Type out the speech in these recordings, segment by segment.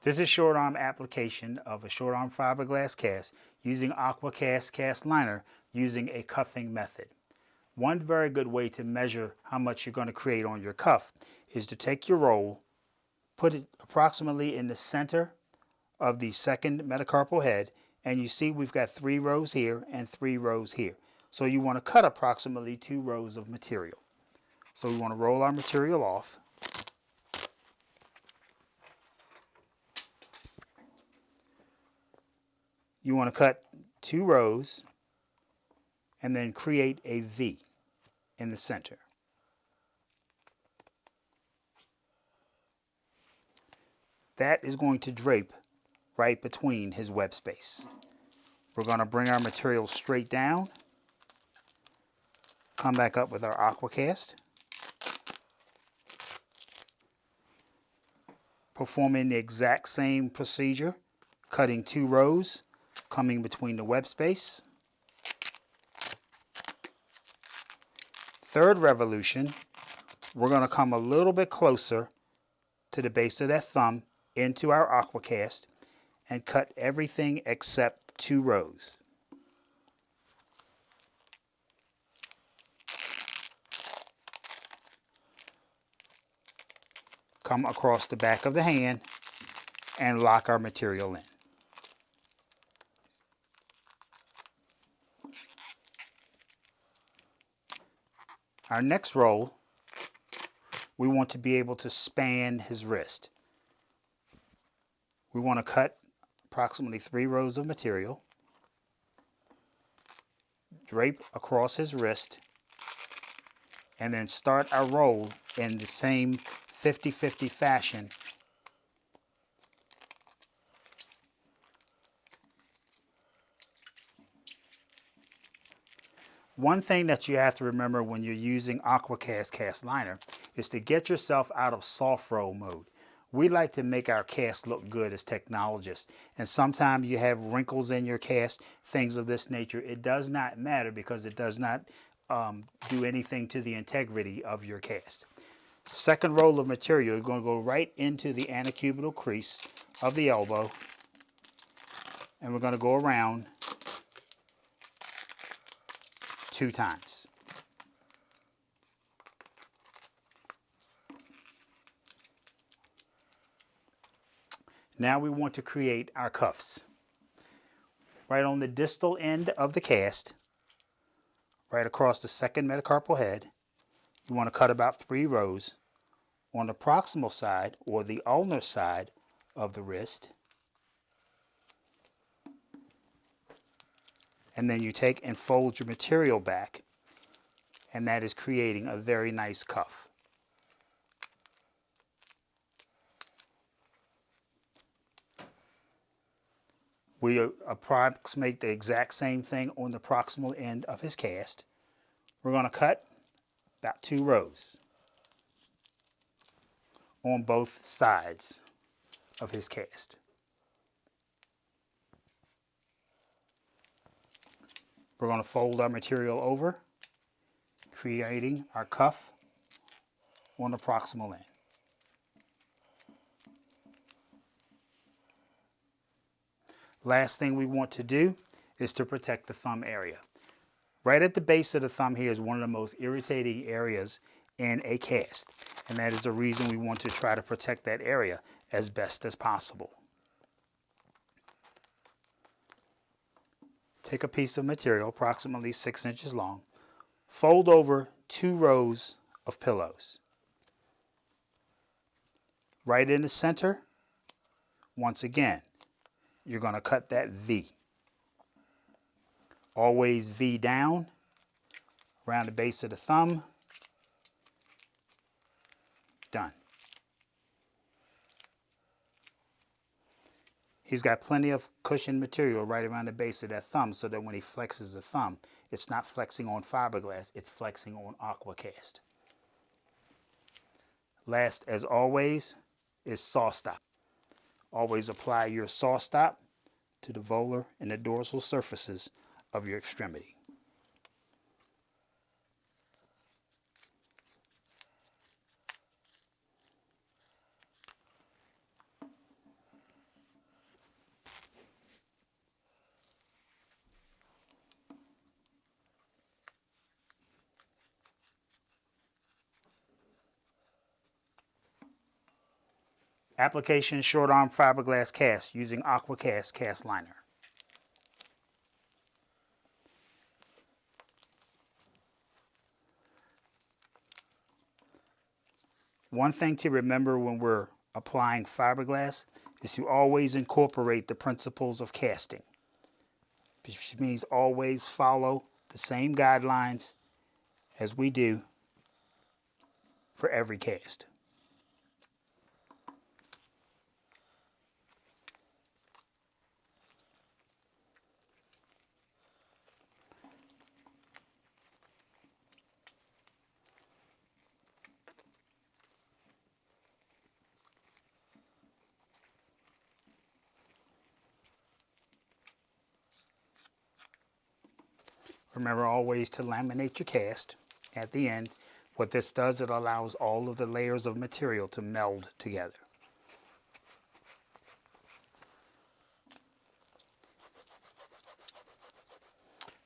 This is short arm application of a short arm fiberglass cast using AquaCast cast liner using a cuffing method. One very good way to measure how much you're going to create on your cuff is to take your roll, put it approximately in the center of the second metacarpal head, and you see we've got 3 rows here and 3 rows here. So you want to cut approximately 2 rows of material. So we want to roll our material off. You want to cut 2 rows and then create a V in the center. That is going to drape right between his web space. We're going to bring our material straight down, come back up with our AquaCast, performing the exact same procedure, cutting 2 rows, coming between the web space. Third revolution, we're going to come a little bit closer to the base of that thumb into our AquaCast and cut everything except 2 rows. Come across the back of the hand and lock our material in. Our next roll, we want to be able to span his wrist. We want to cut approximately 3 rows of material, drape across his wrist, and then start our roll in the same 50-50 fashion. One thing that you have to remember when you're using AquaCast cast liner is to get yourself out of soft roll mode. We like to make our cast look good as technologists, and sometimes you have wrinkles in your cast, things of this nature. It does not matter because it does not do anything to the integrity of your cast. Second roll of material, you're going to go right into the antecubital crease of the elbow, and we're going to go around 2 times. Now we want to create our cuffs. Right on the distal end of the cast, right across the second metacarpal head, you want to cut about 3 rows on the proximal side or the ulnar side of the wrist. And then you take and fold your material back, and that is creating a very nice cuff. We approximate the exact same thing on the proximal end of his cast. We're going to cut about 2 rows on both sides of his cast. We're going to fold our material over, creating our cuff on the proximal end. Last thing we want to do is to protect the thumb area. Right at the base of the thumb here is one of the most irritating areas in a cast, and that is the reason we want to try to protect that area as best as possible. Take a piece of material approximately 6 inches long, fold over 2 rows of pillows. Right in the center, once again, you're going to cut that V. Always V down around the base of the thumb. Done. He's got plenty of cushion material right around the base of that thumb so that when he flexes the thumb, it's not flexing on fiberglass, it's flexing on AquaCast. Last, as always, is saw stop. Always apply your saw stop to the volar and the dorsal surfaces of your extremity. Application short arm fiberglass cast using AquaCast Cast Liner. One thing to remember when we're applying fiberglass is to always incorporate the principles of casting, which means always follow the same guidelines as we do for every cast. Remember always to laminate your cast at the end. What this does, it allows all of the layers of material to meld together.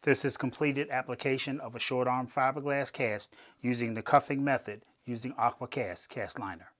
This is completed application of a short arm fiberglass cast using the cuffing method using AquaCast Cast Liner.